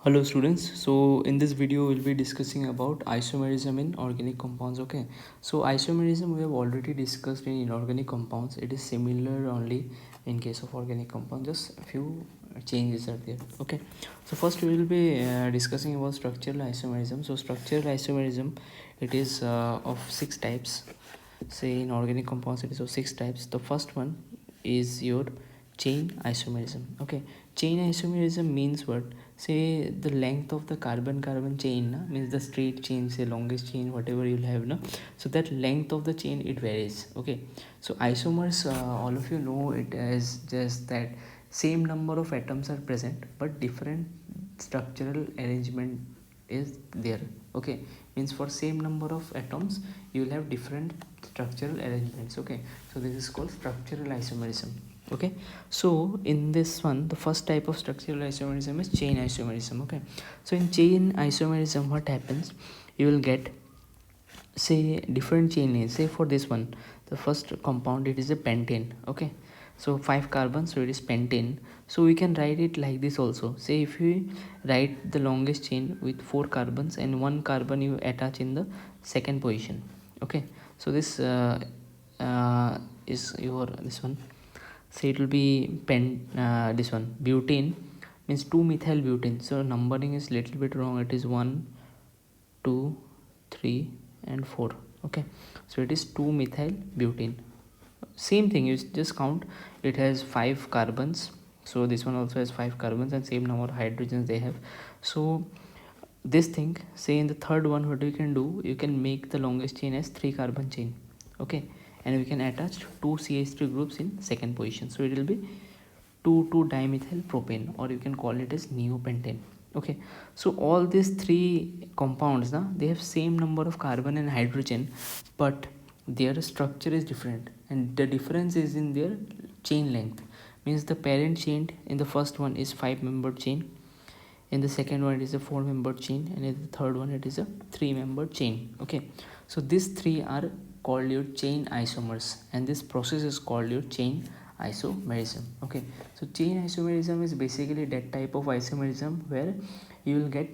Hello students, so in this video we'll be discussing about isomerism in organic compounds. Okay, so isomerism we have already discussed in inorganic compounds. It is similar only in case of organic compounds, just a few changes are there. Okay, so first we will be discussing about structural isomerism. So structural isomerism, it is of 6 types. Say in organic compounds it is of 6 types. The first one is your chain isomerism. Okay, chain isomerism means what? Say the length of the carbon carbon chain means the straight chain, say longest chain, whatever you'll have so that length of the chain it varies. Okay, so isomers, all of you know it as just that same number of atoms are present but different structural arrangement is there. Okay, means for same number of atoms you will have different structural arrangements. Okay, so this is called structural isomerism. Okay, so in this one the first type of structural isomerism is chain isomerism. Okay, so in chain isomerism what happens, you will get say different chain lengths. Say for this one, the first compound, it is a pentane. Okay, so 5 carbons, so it is pentane. So we can write it like this also. Say if we write the longest chain with 4 carbons and 1 carbon you attach in the second position. Okay, so this is your this one. Say it will be this one butane, means 2 methyl butane. So numbering is little bit wrong, it is 1 2 3 and 4. Okay, so it is 2 methyl butane. Same thing, you just count, it has 5 carbons, so this one also has 5 carbons and same number of hydrogens they have. So this thing, say in the third one, what we can do, you can make the longest chain as 3 carbon chain. Okay, and we can attach 2 CH3 groups in second position, so it will be 2 dimethyl propane, or you can call it as neopentane. Okay, so all these three compounds they have same number of carbon and hydrogen, but their structure is different, and the difference is in their chain length. Means the parent chain in the first one is 5-membered chain, in the second one it is a 4-membered chain, and in the third one it is a 3-membered chain. Okay, so these three are called your chain isomers, and this process is called your chain isomerism. Okay, so chain isomerism is basically that type of isomerism where you will get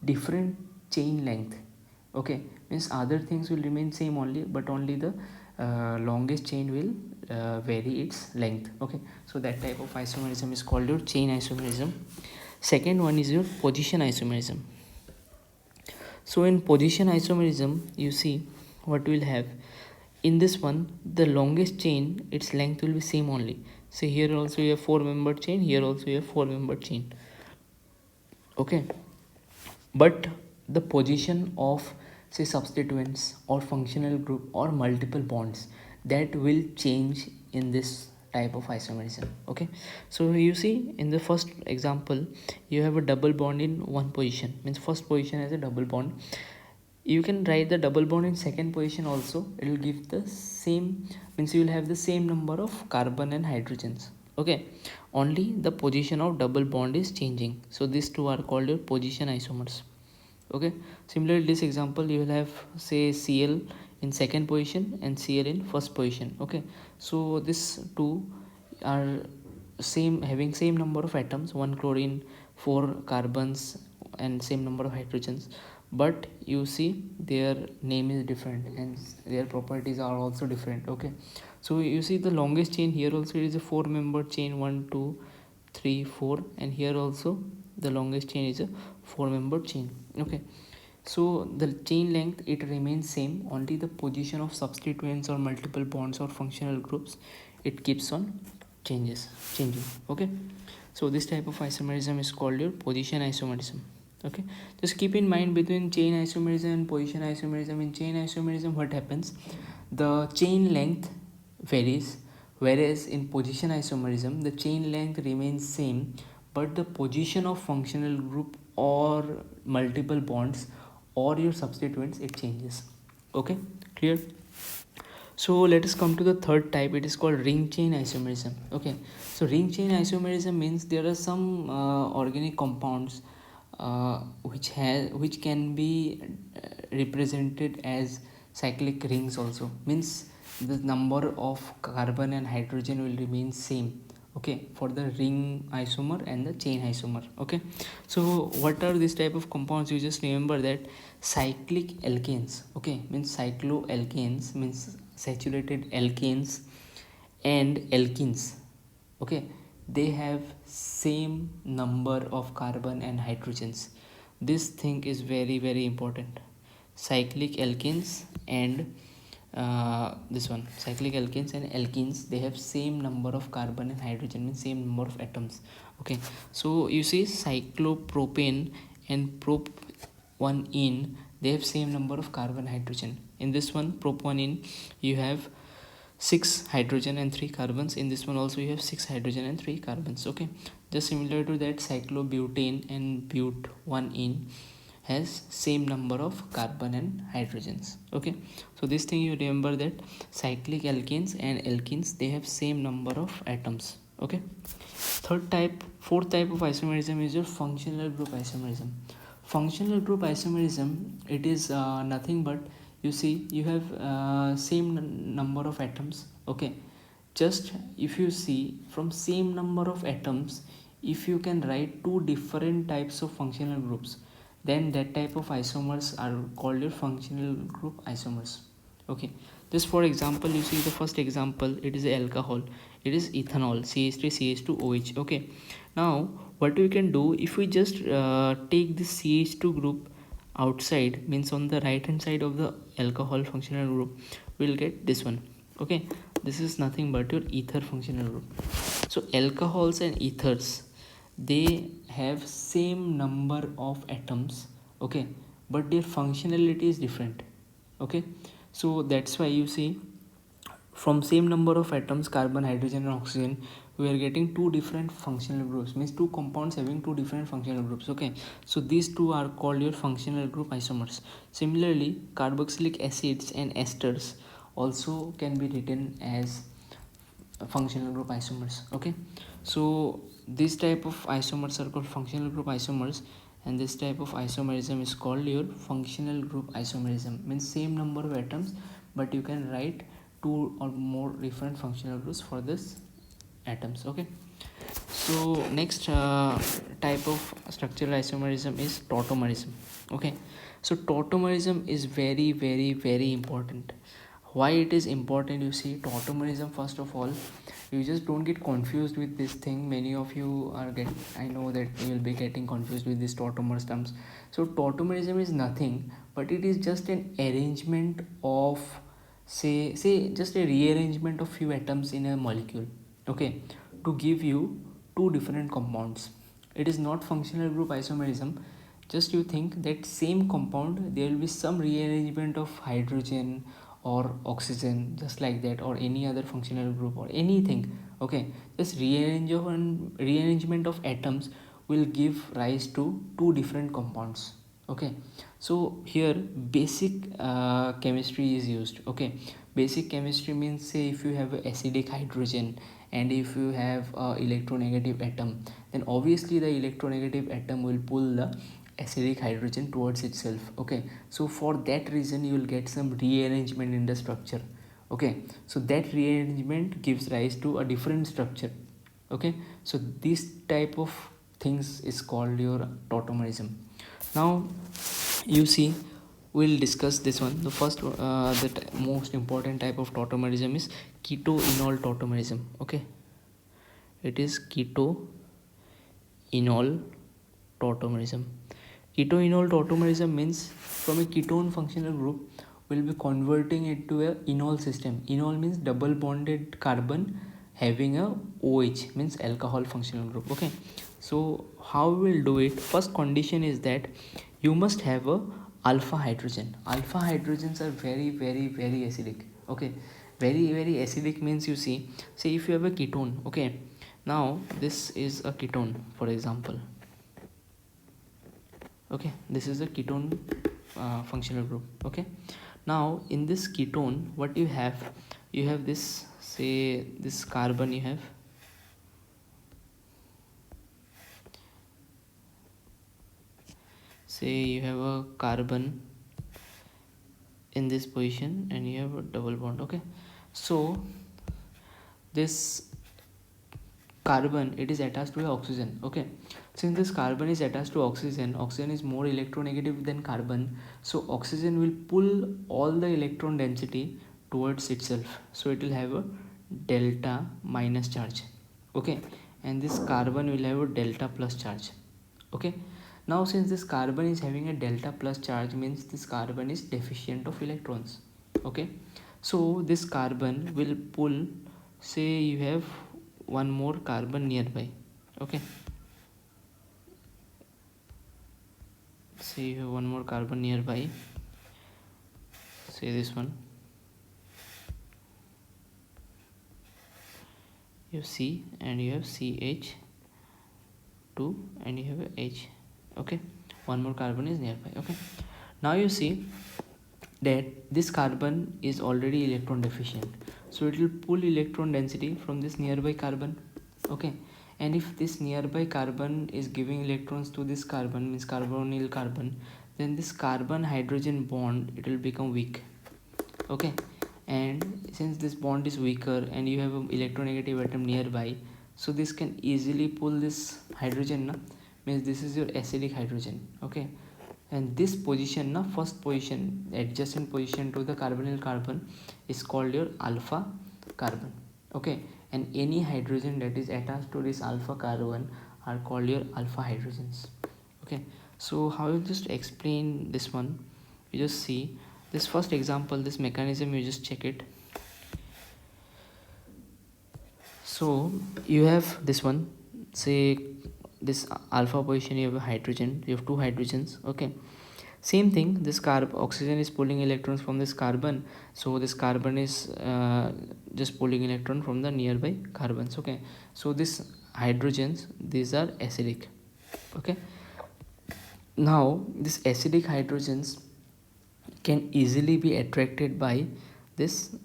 different chain length. Okay, means other things will remain same only, but only the longest chain will vary its length. Okay, so that type of isomerism is called your chain isomerism. Second one is your position isomerism. So in position isomerism, you see what we'll have. In this one, the longest chain, its length will be same only. So here also you have 4-membered chain, here also you have 4-membered chain. Okay, but the position of say substituents or functional group or multiple bonds, that will change in this type of isomerism. Okay, so you see in the first example you have a double bond in one position, means first position has a double bond. You can write the double bond in second position also, it will give the same, means you will have the same number of carbon and hydrogens. Okay, only the position of double bond is changing, so these two are called your position isomers. Okay, similarly this example you will have say Cl in second position and Cl in first position. Okay, so this two are same, having same number of atoms, 1 chlorine, 4 carbons and same number of hydrogens, but you see their name is different and their properties are also different. Okay, so you see the longest chain here also it is a 4-membered chain, 1 2 3 4, and here also the longest chain is a 4-membered chain. Okay, so the chain length it remains same, only the position of substituents or multiple bonds or functional groups it keeps on changing. Okay, so this type of isomerism is called your position isomerism. Okay, just keep in mind between chain isomerism and position isomerism. In chain isomerism what happens, the chain length varies, whereas in position isomerism the chain length remains same, but the position of functional group or multiple bonds or your substituents it changes. Okay, clear? So let us come to the third type, it is called ring chain isomerism. Okay, so ring chain isomerism means there are some organic compounds which can be represented as cyclic rings also, means the number of carbon and hydrogen will remain same. okay, for the ring isomer and the chain isomer. Okay, so what are this type of compounds? You just remember that cyclic alkanes, okay, means cycloalkanes means saturated alkanes and alkenes, okay, they have same number of carbon and hydrogens. This thing is very very important. Cyclic alkanes and this one, cyclic alkanes and alkenes, they have same number of carbon and hydrogen, means same number of atoms. Okay, so you see cyclopropane and prop 1 in, they have same number of carbon hydrogen. In this one prop 1 in, you have 6 hydrogen and 3 carbons. In this one also you have 6 hydrogen and 3 carbons. Okay, just similar to that, cyclobutane and but 1 in has same number of carbon and hydrogens. Okay, so this thing you remember that cyclic alkanes and alkenes, they have same number of atoms. Okay, fourth type of isomerism is your functional group isomerism. Functional group isomerism, it is nothing but, you see, you have same number of atoms. Okay, just if you see from same number of atoms, if you can write two different types of functional groups, then that type of isomers are called your functional group isomers. Okay, just for example, you see the first example, it is alcohol, it is ethanol, CH3CH2OH. Okay, now what we can do, if we just take this CH2 group outside, means on the right hand side of the alcohol functional group, we'll get this one. Okay, this is nothing but your ether functional group. So alcohols and ethers, they have same number of atoms, okay, but their functionality is different. Okay, so that's why you see from same number of atoms, carbon, hydrogen and oxygen, we are getting two different functional groups, means two compounds having two different functional groups. Okay, so these two are called your functional group isomers. Similarly, carboxylic acids and esters also can be written as functional group isomers. Okay, so this type of isomers are called functional group isomers, and this type of isomerism is called your functional group isomerism, means same number of atoms, but you can write two or more different functional groups for this atoms. Okay, so next type of structural isomerism is tautomerism. Okay, so tautomerism is very very very important. Why it is important? You see, tautomerism, first of all, you just don't get confused with this thing. Many of you are getting, I know that you will be getting confused with these tautomers terms. So tautomerism is nothing but it is just an arrangement of, say just a rearrangement of few atoms in a molecule, okay, to give you two different compounds. It is not functional group isomerism. Just you think that same compound, there will be some rearrangement of hydrogen or oxygen, just like that, or any other functional group or anything. Okay, this rearrangement of atoms will give rise to two different compounds. Okay, so here basic chemistry is used. Okay, basic chemistry means, say if you have acidic hydrogen and if you have electronegative atom, then obviously the electronegative atom will pull the acidic hydrogen towards itself. Okay, so for that reason you will get some rearrangement in the structure. Okay, so that rearrangement gives rise to a different structure. Okay, so this type of things is called your tautomerism. Now you see, we'll discuss this one. The first most important type of tautomerism is keto-enol tautomerism. Okay, it is keto-enol tautomerism. Keto-enol tautomerism means from a ketone functional group will be converting it to a enol system. Enol means double bonded carbon having a OH, means alcohol functional group. Okay, so how we will do it? First condition is that you must have a alpha hydrogen. Alpha hydrogens are very very very acidic. Okay, very very acidic means, you see, say if you have a ketone. Okay, now this is a ketone, for example. Okay, this is a ketone functional group. Okay, now in this ketone, what you have this, say this carbon, you have, say you have a carbon in this position and you have a double bond. Okay, so this carbon, it is attached to the oxygen. Okay, since this carbon is attached to oxygen, oxygen is more electronegative than carbon, so oxygen will pull all the electron density towards itself, so it will have a delta minus charge. Okay, and this carbon will have a delta plus charge. Okay, now since this carbon is having a delta plus charge, means this carbon is deficient of electrons. Okay, so this carbon will pull, say you have one more carbon nearby. Okay, say you have one more carbon nearby, say this one, you have C and you have CH2 and you have a H. Okay, one more carbon is nearby. Okay, now you see that this carbon is already electron deficient, so it will pull electron density from this nearby carbon. Okay, and if this nearby carbon is giving electrons to this carbon, means carbonyl carbon, then this carbon hydrogen bond, it will become weak. Okay, and since this bond is weaker and you have an electronegative atom nearby, so this can easily pull this hydrogen na? Means this is your acidic hydrogen. Okay, and this position na, first position, adjacent position to the carbonyl carbon, is called your alpha carbon. Okay, and any hydrogen that is attached to this alpha carbon are called your alpha hydrogens. Okay, so how you just explain this one, you just see this first example, this mechanism, you just check it. So you have this one, say this alpha position, you have a hydrogen, you have two hydrogens. Okay, same thing, this oxygen is pulling electrons from this carbon, so this carbon is just pulling electron from the nearby carbons. Okay, so this hydrogens, these are acidic. Okay, now this acidic hydrogens can easily be attracted by this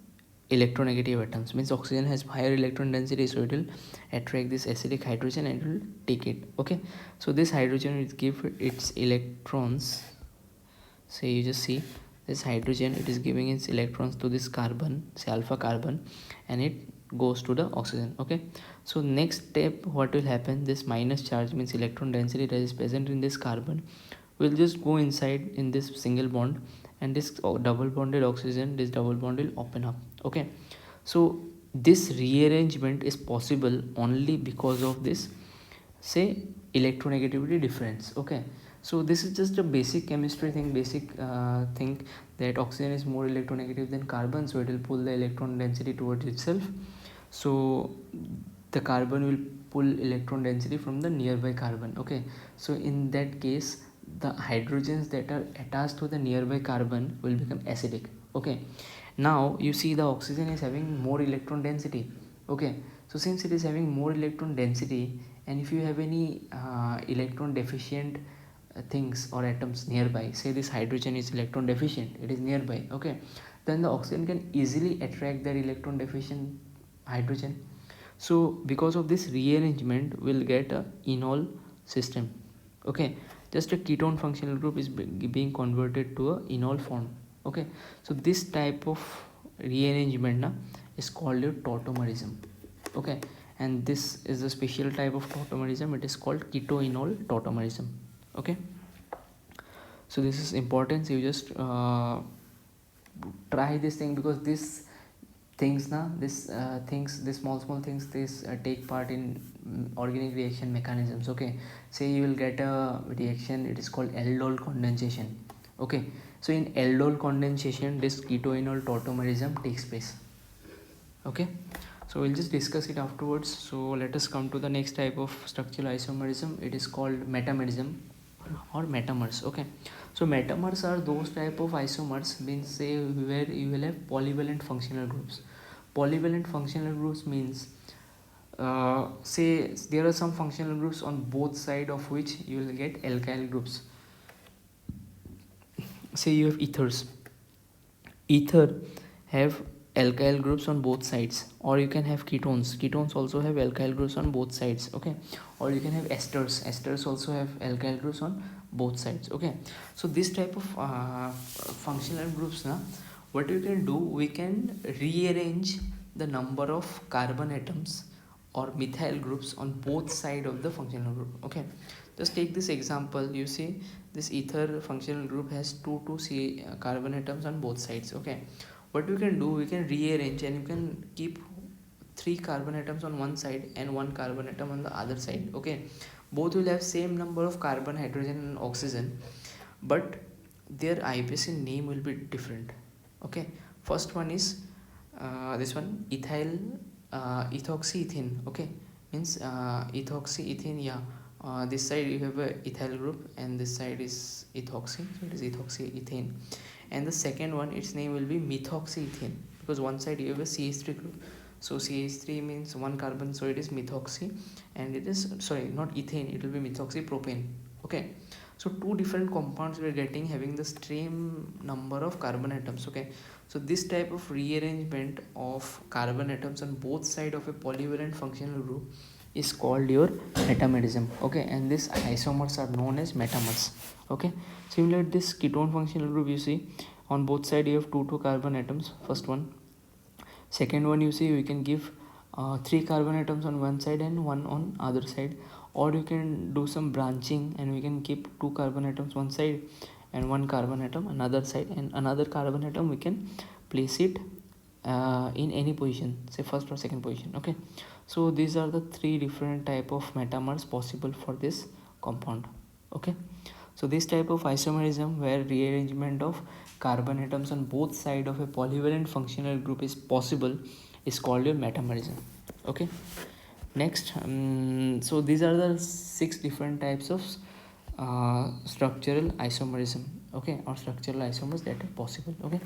electronegative atoms, means oxygen has higher electron density, so it will attract this acidic hydrogen and it will take it. Okay, so this hydrogen will give its electrons, so you just see this hydrogen, it is giving its electrons to this carbon, say alpha carbon, and it goes to the oxygen. Okay, so next step, what will happen, this minus charge, means electron density that is present in this carbon, will just go inside in this single bond, and this double bonded oxygen, this double bond will open up. Okay, so this rearrangement is possible only because of this, say, electronegativity difference. Okay, so this is just a basic chemistry thing, basic thing, that oxygen is more electronegative than carbon, so it will pull the electron density towards itself, so the carbon will pull electron density from the nearby carbon. Okay, so in that case, the hydrogens that are attached to the nearby carbon will become acidic. Okay, now you see the oxygen is having more electron density. Okay, so since it is having more electron density, and if you have any electron deficient things or atoms nearby, say this hydrogen is electron deficient, it is nearby. Okay, then the oxygen can easily attract that electron deficient hydrogen. So because of this rearrangement, we'll get a enol system. Okay, just a ketone functional group is being converted to a enol form. Okay, so this type of rearrangement is called a tautomerism. Okay, and this is a special type of tautomerism, it is called ketoenol tautomerism. Okay, so this is important, so you just try this thing, because this things this small things, this take part in organic reaction mechanisms. Okay, say you will get a reaction, it is called aldol condensation. Okay, so in aldol condensation, this ketoenol tautomerism takes place. Okay, so we'll just discuss it afterwards. So let us come to the next type of structural isomerism, it is called metamerism or metamers. Okay, so metamers are those type of isomers, means say where you will have polyvalent functional groups. Polyvalent functional groups means say there are some functional groups on both side of which you will get alkyl groups. Say you have ethers, ether have alkyl groups on both sides, or you can have ketones also have alkyl groups on both sides. Okay, or you can have esters also have alkyl groups on both sides. Okay, so this type of functional groups now, what we can do, we can rearrange the number of carbon atoms or methyl groups on both side of the functional group. Okay, just take this example. You see this ether functional group has two C carbon atoms on both sides. Okay, what we can do, we can rearrange and you can keep 3 carbon atoms on one side and 1 carbon atom on the other side. Okay, both will have same number of carbon, hydrogen and oxygen, but their IUPAC name will be different. Okay, first one is this one, ethyl ethoxyethene. Okay, means ethoxyethene. Yeah, this side you have a ethyl group and this side is ethoxy, so it is ethoxyethane. And the second one, its name will be methoxyethane, because one side you have a CH3 group, so CH3 means 1 carbon, so it is methoxy, and it is, sorry, not ethane, it will be methoxypropane. Okay, so two different compounds we are getting having the same number of carbon atoms. Okay, so this type of rearrangement of carbon atoms on both sides of a polyvalent functional group is called your metamerism. Okay, and these isomers are known as metamers. Okay, similar to this ketone functional group, you see on both sides you have two carbon atoms, first one. Second one, you see we can give 3 carbon atoms on one side and one on other side, or you can do some branching and we can keep 2 carbon atoms one side and 1 carbon atom another side, and another carbon atom we can place it in any position, say first or second position. Okay, so these are the 3 different type of metamers possible for this compound. Okay, so this type of isomerism, where rearrangement of carbon atoms on both sides of a polyvalent functional group is possible, is called your metamerism. Okay, next, so these are the 6 different types of structural isomerism. Okay, or structural isomers that are possible. Okay,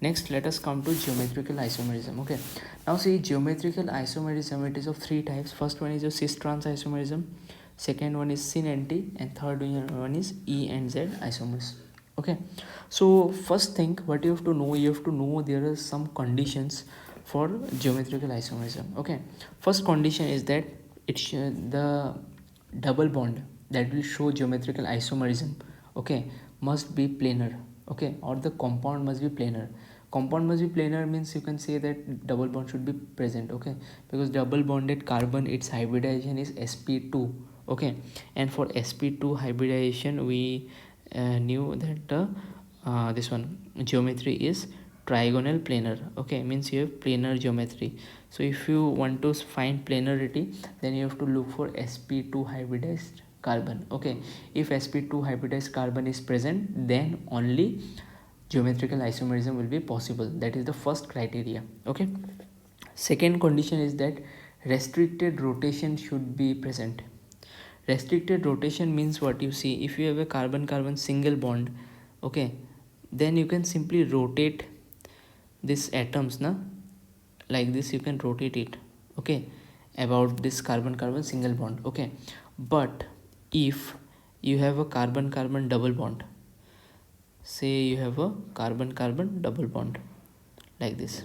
next let us come to geometrical isomerism. Okay, now see, geometrical isomerism, it is of 3 types. First one is your cis trans isomerism, second one is syn NT, and third one is E and Z isomers. Okay, so first thing what you have to know, there are some conditions for geometrical isomerism. Okay, first condition is that the double bond that will show geometrical isomerism, okay, must be planar. Okay, or the compound must be planar. Compound must be planar means you can say that double bond should be present. Okay, because double bonded carbon, its hybridization is sp2. Okay, and for sp2 hybridization we knew that this one geometry is trigonal planar. Okay, means you have planar geometry. So if you want to find planarity, then you have to look for sp2 hybridized carbon. Okay, if sp2 hybridized carbon is present, then only geometrical isomerism will be possible. That is the first criteria. Okay, second condition is that restricted rotation should be present. Restricted rotation means what? You see, if you have a carbon carbon single bond, okay, then you can simply rotate these atoms, na, like this you can rotate it. Okay, about this carbon carbon single bond. Okay, but if you have a carbon carbon double bond, say you have a carbon carbon double bond like this,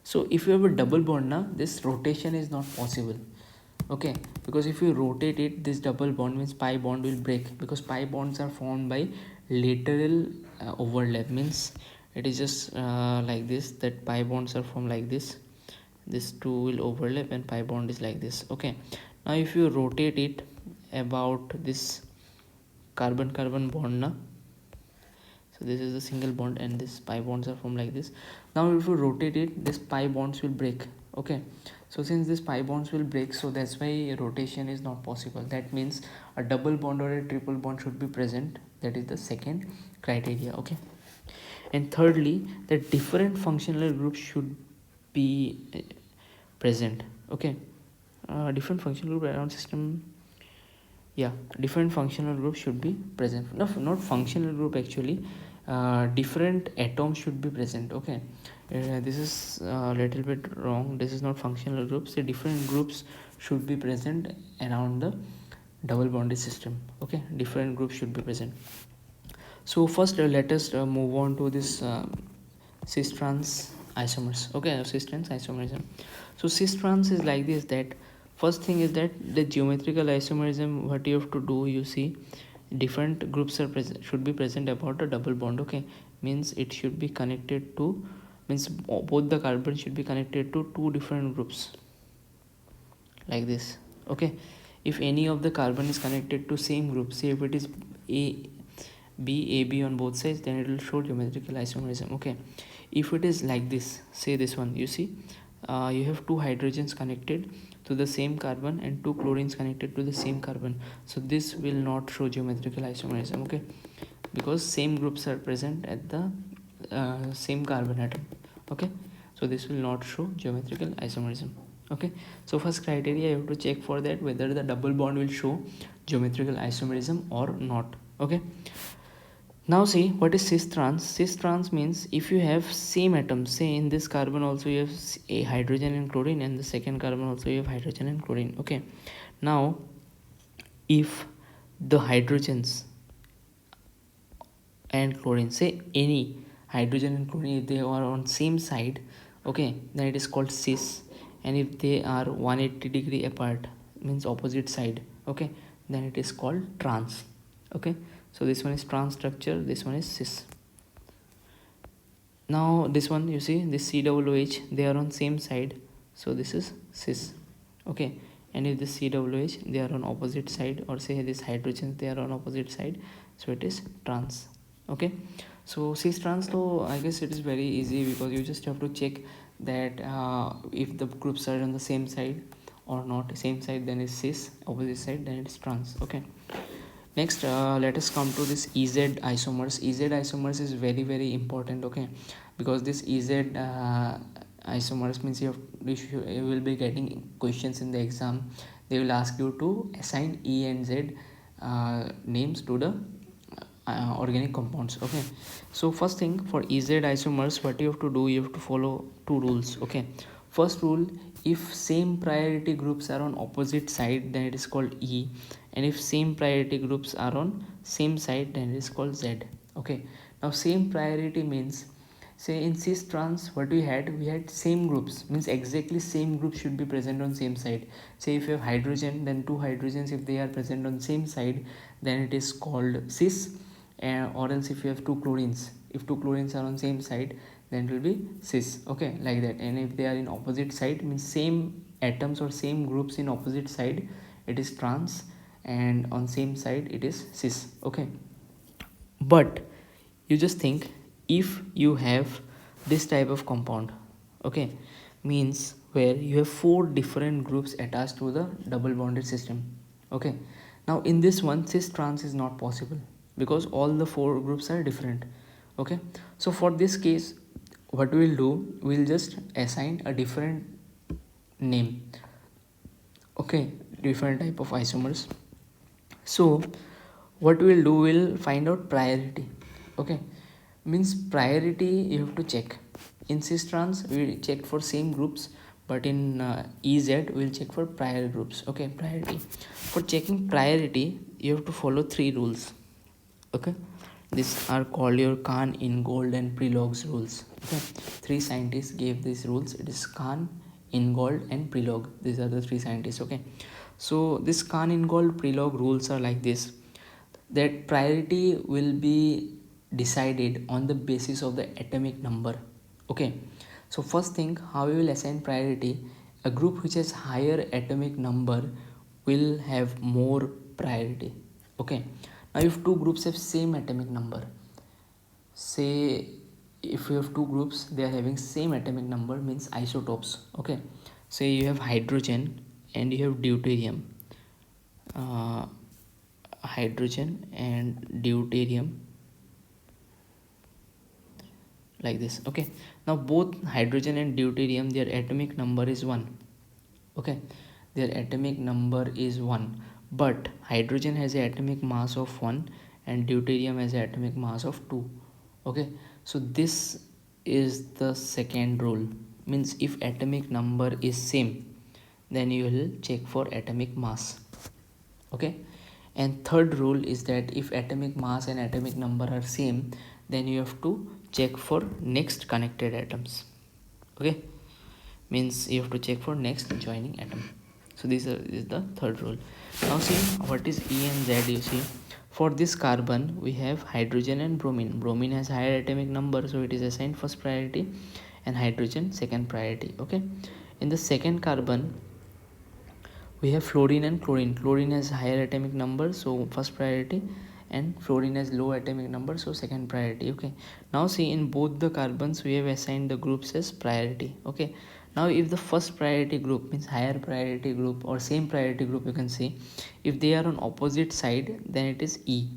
so if you have a double bond, now this rotation is not possible. Okay, because if you rotate it, this double bond means pi bond will break, because pi bonds are formed by lateral overlap. Means it is just like this, that pi bonds are formed like this, this two will overlap and pi bond is like this. Okay, now if you rotate it about this carbon carbon bond, now, so this is the single bond and this pi bonds are formed like this. Now if you rotate it, this pi bonds will break. Okay, so since this pi bonds will break, so that's why rotation is not possible. That means a double bond or a triple bond should be present. That is the second criteria. Okay, and thirdly, the different functional groups should be present. Okay, different functional group around system, yeah, different functional groups should be present. No, not functional group actually, different atoms should be present. Okay, this is a little bit wrong, this is not functional groups. The different groups should be present around the double bonded system. Okay, different groups should be present. So first let us move on to this cis trans isomers. Okay, cis trans isomerism. So cis trans is like this, that first thing is that the geometrical isomerism, what you have to do, you see, different groups are present, should be present about a double bond. Okay, means it should be connected to, means both the carbon should be connected to two different groups. like this. Okay, if any of the carbon is connected to same group, say if it is AB on both sides, then it will show geometrical isomerism. Okay, if it is like this, say this one, you see, you have two hydrogens connected to the same carbon and two chlorines connected to the same carbon, so this will not show geometrical isomerism. Okay, because same groups are present at the same carbon atom. Okay, so this will not show geometrical isomerism. Okay, so first criteria you have to check for that, whether the double bond will show geometrical isomerism or not. Okay, now see what is cis trans. Cis trans means if you have same atoms, say in this carbon also you have a hydrogen and chlorine, and the second carbon also you have hydrogen and chlorine. Okay, now if the hydrogens and chlorine, say any hydrogen and chlorine, if they are on same side, okay, then it is called cis. And if they are 180 degree apart, means opposite side, okay, then it is called trans. Okay, so this one is trans structure, this one is cis. Now this one, you see this COOH, they are on same side, so this is cis. Okay, and if this COOH, they are on opposite side, or say this hydrogen, they are on opposite side, so it is trans. Okay, so cis trans, though I guess it is very easy, because you just have to check that if the groups are on the same side or not. Same side, then is cis, opposite side, then it is trans. Okay, next let us come to this EZ isomers. EZ isomers is very important. Okay, because this EZ isomers means you will be getting questions in the exam. They will ask you to assign E and Z names to the organic compounds. Okay, so first thing, for EZ isomers, what you have to do, you have to follow two rules. Okay, first rule, if same priority groups are on opposite side, then it is called E, and if same priority groups are on same side, then it is called Z. Okay, now same priority means, say in cis trans, what we had same groups, means exactly same group should be present on same side. Say if you have hydrogen, then two hydrogens, if they are present on same side, then it is called cis. Or else if you have two chlorines, if two chlorines are on same side, then it will be cis. Okay, like that. And if they are in opposite side, means same atoms or same groups in opposite side, it is trans, and on same side it is cis. Okay, but you just think, if you have this type of compound, okay, means where you have four different groups attached to the double bonded system. Okay, now in this one, cis trans is not possible, because all the four groups are different. Okay, so for this case, what we will do, we will just assign a different name. Okay, different type of isomers. So what we will do, we will find out priority. Okay, means priority you have to check. In cis trans we check for same groups, but in EZ we will check for prior groups. Okay, priority. For checking priority, you have to follow three rules. Okay, these are called your Kahn, Ingold and Prelog's rules. Okay, three scientists gave these rules. It is Kahn, Ingold and Prelog. These are the three scientists. Okay, so this Kahn, Ingold, Prelog rules are like this, that priority will be decided on the basis of the atomic number. Okay, so first thing, how we will assign priority, a group which has higher atomic number will have more priority. Okay, now if two groups have same atomic number, say if you have two groups, they are having same atomic number, means isotopes. Okay, say you have hydrogen and you have deuterium, uh, hydrogen and deuterium, like this. Okay, now both hydrogen and deuterium, their atomic number is 1. Okay, their atomic number is 1, but hydrogen has an atomic mass of 1 and deuterium has an atomic mass of 2. Okay, so this is the second rule, means if atomic number is same, then you will check for atomic mass. Okay, and third rule is that if atomic mass and atomic number are same, then you have to check for next connected atoms. Okay, means you have to check for next joining atom. So this is the third rule. Now see what is E and Z. You see, for this carbon we have hydrogen and bromine. Bromine has higher atomic number, so it is assigned first priority, and hydrogen second priority. Okay, in the second carbon, we have fluorine and chlorine. Chlorine has higher atomic number, so first priority, and fluorine has low atomic number, so second priority. Okay, now see, in both the carbons we have assigned the groups as priority. Okay, now if the first priority group, means higher priority group or same priority group, you can see, if they are on opposite side, then it is E.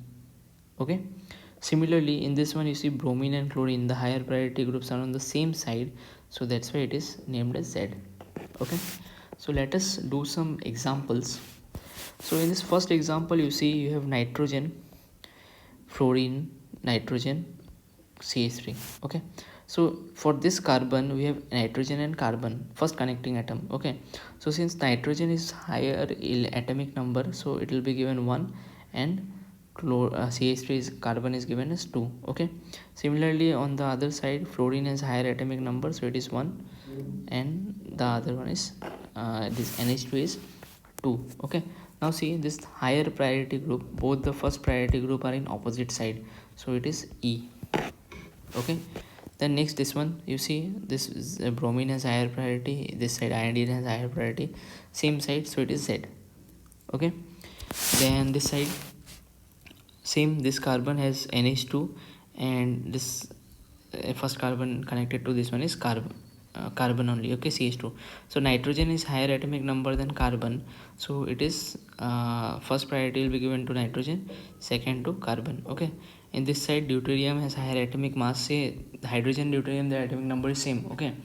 Okay, similarly in this one you see bromine and chlorine, the higher priority groups are on the same side, so that's why it is named as Z. Okay, so let us do some examples. So in this first example, you see you have nitrogen, fluorine, nitrogen, CH3. Okay, so for this carbon we have nitrogen and carbon, first connecting atom. Okay, so since nitrogen is higher atomic number, so it will be given 1, and CH3 is carbon is given as 2. Okay, similarly on the other side, fluorine has higher atomic number, so it is 1, and the other one is this NH2 is 2. Okay, now see this higher priority group, both the first priority group are in opposite side, so it is E. Okay, then next this one, you see this is, bromine has higher priority, this side iodine has higher priority, same side, so it is Z. Okay, then this side same, this carbon has NH2, and this first carbon connected to this one is carbon only. Okay, CH2. So nitrogen is higher atomic number than carbon, so it is first priority will be given to nitrogen, second to carbon. Okay, in this side deuterium has higher atomic mass, say hydrogen deuterium, the atomic number is same. Okay,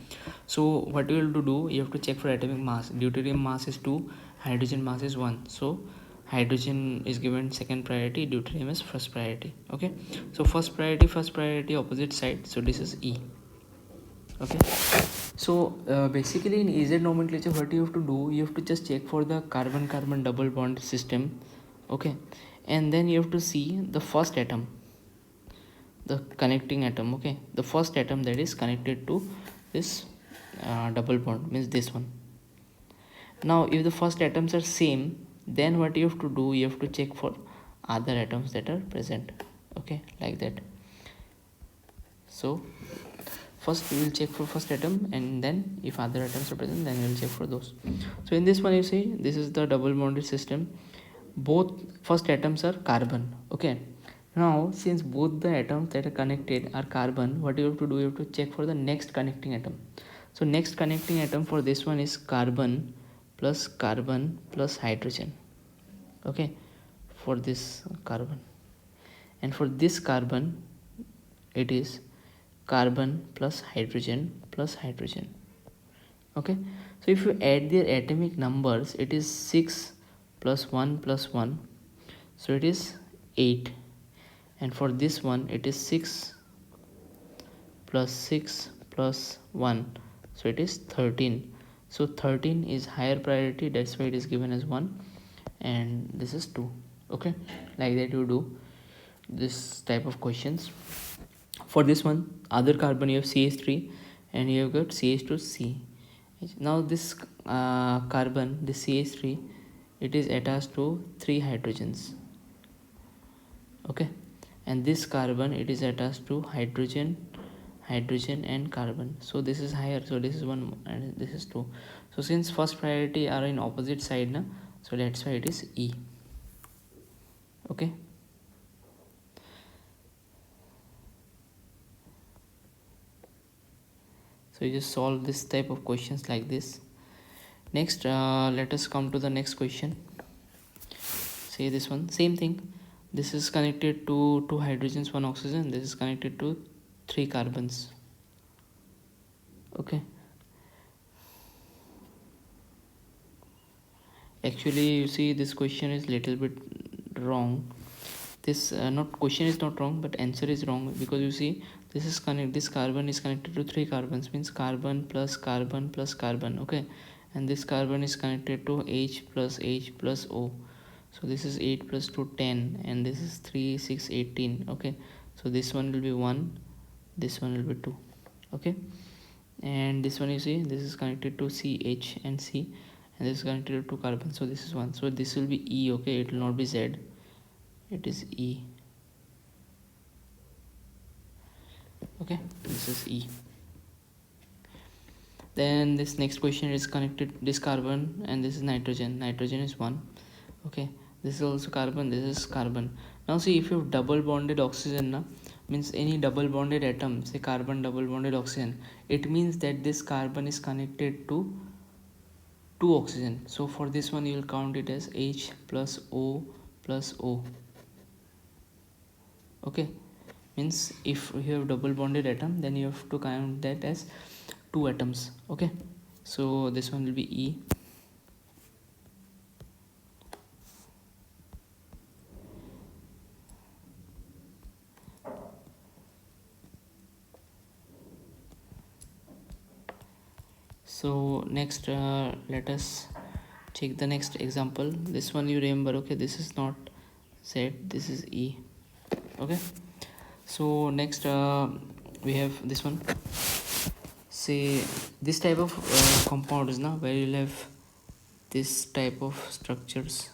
so what you will to do, you have to check for atomic mass. Deuterium mass is 2, hydrogen mass is 1, so hydrogen is given second priority, deuterium is first priority. Okay, so first priority opposite side, so this is E. Okay, so basically in EZ nomenclature, what you have to do, you have to just check for the carbon carbon double bond system. Okay, and then you have to see the first atom, the connecting atom. Okay, the first atom that is connected to this double bond, means this one. Now if the first atoms are same, then what you have to do, you have to check for other atoms that are present. Okay, like that. So first we will check for first atom, and then if other atoms are present, then we will check for those. So in this one you see, this is the double bonded system, both first atoms are carbon. Okay, now since both the atoms that are connected are carbon, what you have to do, you have to check for the next connecting atom. So next connecting atom for this one is carbon plus hydrogen. Okay, for this carbon, and for this carbon it is carbon plus hydrogen. Okay, so if you add their atomic numbers, it is 6 plus 1 plus 1, so it is 8, and for this one it is 6 plus 1, so it is 13. So 13 is higher priority, that's why it is given as 1, and this is 2. Okay, like that you do this type of questions. For this one, other carbon, you have CH3 and you have got CH2C. Now this carbon, this CH3, it is attached to 3 hydrogens. Okay, and this carbon, it is attached to hydrogen and carbon, so this is higher, so this is 1 and this is 2. So since first priority are in opposite side na, so that's why it is E. Okay, so you just solve this type of questions like this. Next, let us come to the next question. Say this one, same thing, this is connected to 2 hydrogens 1 oxygen, this is connected to 3 carbons. Okay, actually you see this question is little bit wrong. This not question is not wrong, but answer is wrong, because you see this is this carbon is connected to 3 carbons, means carbon plus carbon plus carbon. Okay, and this carbon is connected to H plus O, so this is 8 plus 2 10, and this is 3 6 18. Okay, so this one will be 1, this one will be 2. Okay, and this one you see, this is connected to CH and C, and this is connected to carbon, so this is 1, so this will be E. Okay, it will not be Z, it is E. Okay, this is E. Then this next question is connected this carbon and this is nitrogen. Nitrogen is 1. Okay, this is also carbon, this is carbon. Now see, if you have double bonded oxygen na, means any double bonded atom, say carbon double bonded oxygen, it means that this carbon is connected to 2 oxygen. So for this one you will count it as H plus O plus O. Okay, means if you have double bonded atom, then you have to count that as 2 atoms. Okay, so this one will be E. So next let us check the next example. This one you remember, okay, this is not Z, this is E. Okay, so next we have this one. Say this type of compounds now, where you'll have this type of structures.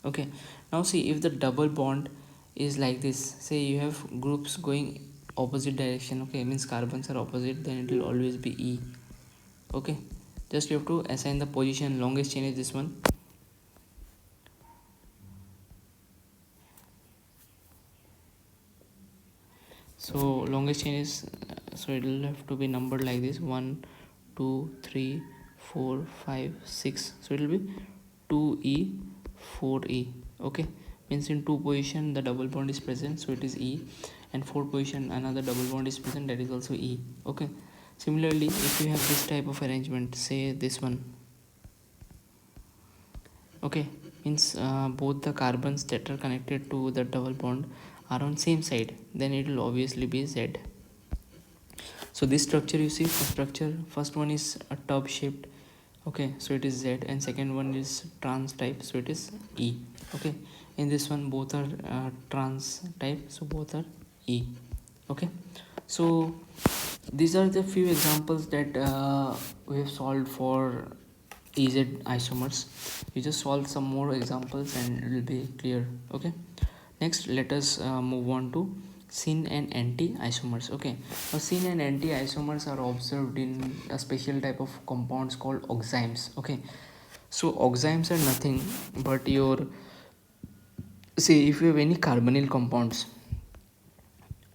Okay, now see, if the double bond is like this, say you have groups going opposite direction, okay, means carbons are opposite, then it will always be E. Okay, just you have to assign the position. Longest chain is this one. So longest chain is so it will have to be numbered like this: 1 2 3 4 5 6. So it will be 2E 4E. Okay, means in 2 position the double bond is present, so it is E, and 4 position another double bond is present, that is also E. Okay, similarly if you have this type of arrangement, say this one, okay, means both the carbons that are connected to the double bond are on same side, then it will obviously be Z. So this structure, you see, first one is a tub shaped, okay, so it is Z, and second one is trans type, so it is E. Okay, in this one both are trans type, so both are E. Okay, so these are the few examples that we have solved for EZ isomers. You just solve some more examples and it will be clear. Okay, next let us move on to syn and anti isomers. Okay, now syn and anti isomers are observed in a special type of compounds called oximes. Okay, so oximes are nothing but your, say if you have any carbonyl compounds,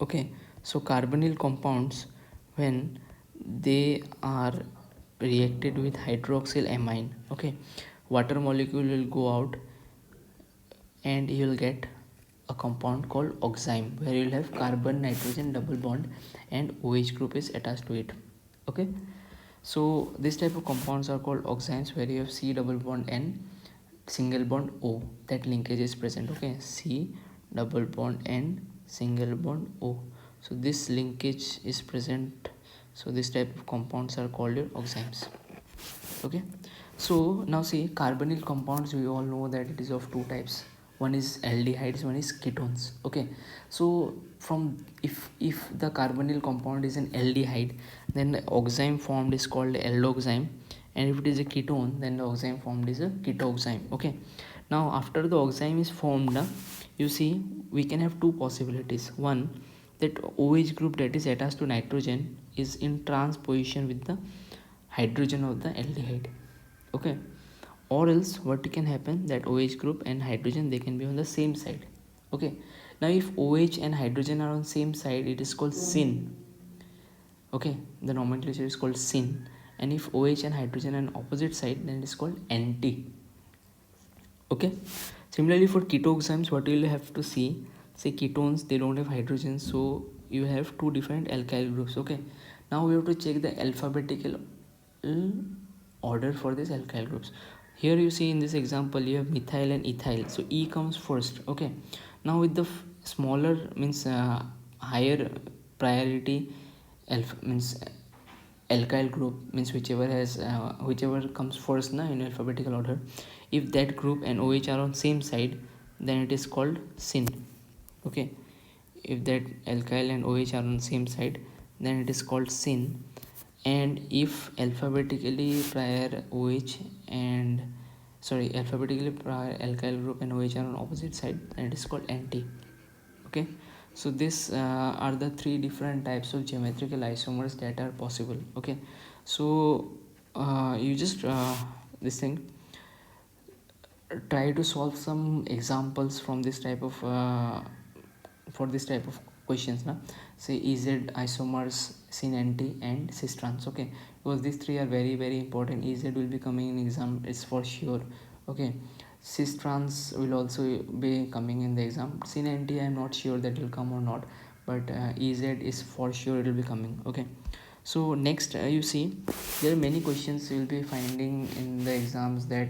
okay, so carbonyl compounds, when they are reacted with hydroxyl amine, okay, water molecule will go out and you will get a compound called oxime, where you will have carbon nitrogen double bond and OH group is attached to it. Okay, so this type of compounds are called oximes, where you have C double bond N single bond O, that linkage is present. Okay, C double bond N single bond O, so this linkage is present, so this type of compounds are called your oximes. Okay, so now see, carbonyl compounds, we all know that it is of two types. One is aldehydes, one is ketones. Okay, so from if the carbonyl compound is an aldehyde, then the oxime formed is called aldoxime, and if it is a ketone, then the oxime formed is a ketoxime. Okay, now after the oxime is formed, you see, we can have two possibilities. One, that OH group that is attached to nitrogen is in trans position with the hydrogen of the aldehyde. Okay, or else what can happen, that OH group and hydrogen, they can be on the same side. Okay, now if OH and hydrogen are on same side, it is called syn. Okay, the nomenclature is called syn, and if OH and hydrogen are on opposite side, then it is called anti. Okay, similarly for ketoximes, what you will have to see, say ketones, they don't have hydrogen, so you have two different alkyl groups. Okay, now we have to check the alphabetical order for these alkyl groups. Here you see in this example you have methyl and ethyl, so E comes first. Okay, now with the smaller means higher priority means alkyl group, means whichever has whichever comes first na, in alphabetical order, if that group and OH are on same side, then it is called syn. Okay, if that alkyl and OH are on same side, then it is called syn, and if alphabetically prior OH and alphabetically prior alkyl group and OH are on opposite side, then it is called anti. Okay, so this are the three different types of geometrical isomers that are possible. Okay, So you just this thing try to solve some examples from this type of for this type of questions na. Say EZ isomers, syn nt and cis trans. Okay, because these three are very very important. EZ will be coming in exam, it's for sure. Okay, cis trans will also be coming in the exam. Syn nt I am not sure that will come or not, but EZ is for sure, it will be coming. Okay, so next you see there are many questions you will be finding in the exams, that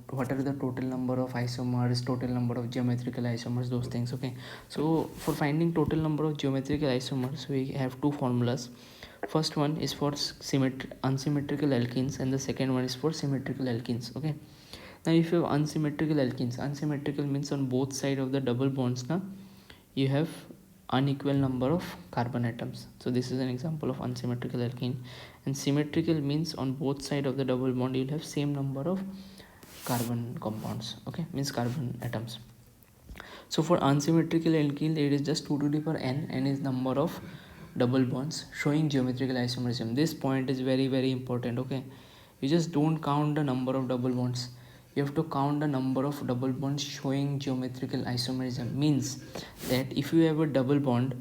what are the total number of isomers, total number of geometrical isomers, those things. Okay, so for finding total number of geometrical isomers we have two formulas. First one is for unsymmetrical alkenes and the second one is for symmetrical alkenes. Okay, now if you have unsymmetrical alkenes, unsymmetrical means on both sides of the double bonds now you have unequal number of carbon atoms. So this is an example of unsymmetrical alkene. And symmetrical means on both sides of the double bond you'll have same number of carbon compounds. Okay, means carbon atoms. So for unsymmetrical alkene it is just 2 to the power n is number of double bonds showing geometrical isomerism. This point is very very important. Okay, you just don't count the number of double bonds, you have to count the number of double bonds showing geometrical isomerism. Means that if you have a double bond,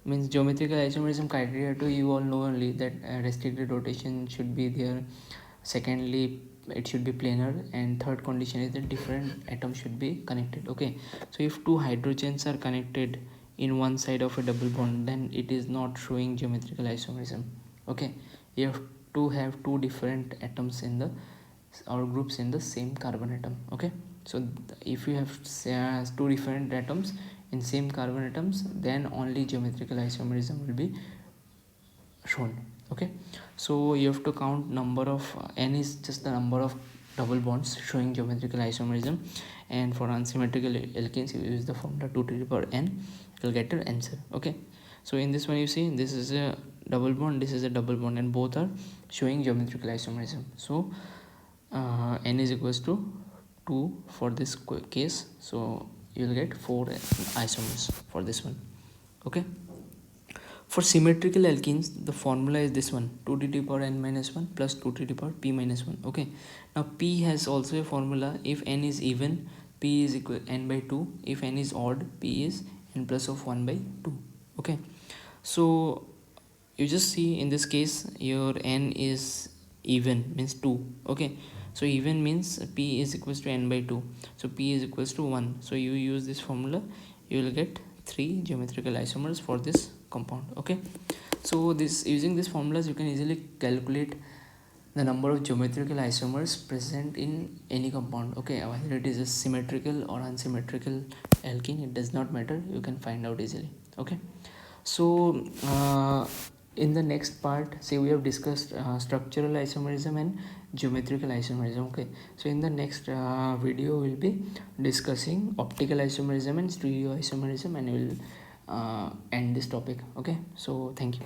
means geometrical isomerism criteria to you all know only that restricted rotation should be there, secondly it should be planar, and third condition is that different atoms should be connected. Okay, so if two hydrogens are connected in one side of a double bond, then it is not showing geometrical isomerism. Okay, you have to have two different atoms in the or groups in the same carbon atom. Okay, so if you have two different atoms in same carbon atoms, then only geometrical isomerism will be shown. Okay, so you have to count number of n is just the number of double bonds showing geometrical isomerism, and for unsymmetrical alkenes you use the formula 2 to the power n, you'll get your answer. Okay, so in this one you see this is a double bond, this is a double bond, and both are showing geometrical isomerism. So n is equals to 2 for this case, so you'll get 4 isomers for this one. Okay, for symmetrical alkenes the formula is this one, 2 to the power n minus 1 plus 2 to the power p minus 1. Okay, now p has also a formula. If n is even, p is equal n by 2. If n is odd, p is n plus of 1 by 2. Okay, so you just see in this case your n is even, means 2. Okay, so even means p is equals to n by 2, so p is equals to 1. So you use this formula, you will get 3 geometrical isomers for this compound. Okay, so this using these formulas you can easily calculate the number of geometrical isomers present in any compound. Okay, whether it is a symmetrical or unsymmetrical alkene, it does not matter, you can find out easily. Okay, so in the next part, say we have discussed structural isomerism and geometrical isomerism. Okay, so in the next video we'll be discussing optical isomerism and stereo isomerism, and we'll end this topic. Okay, so thank you.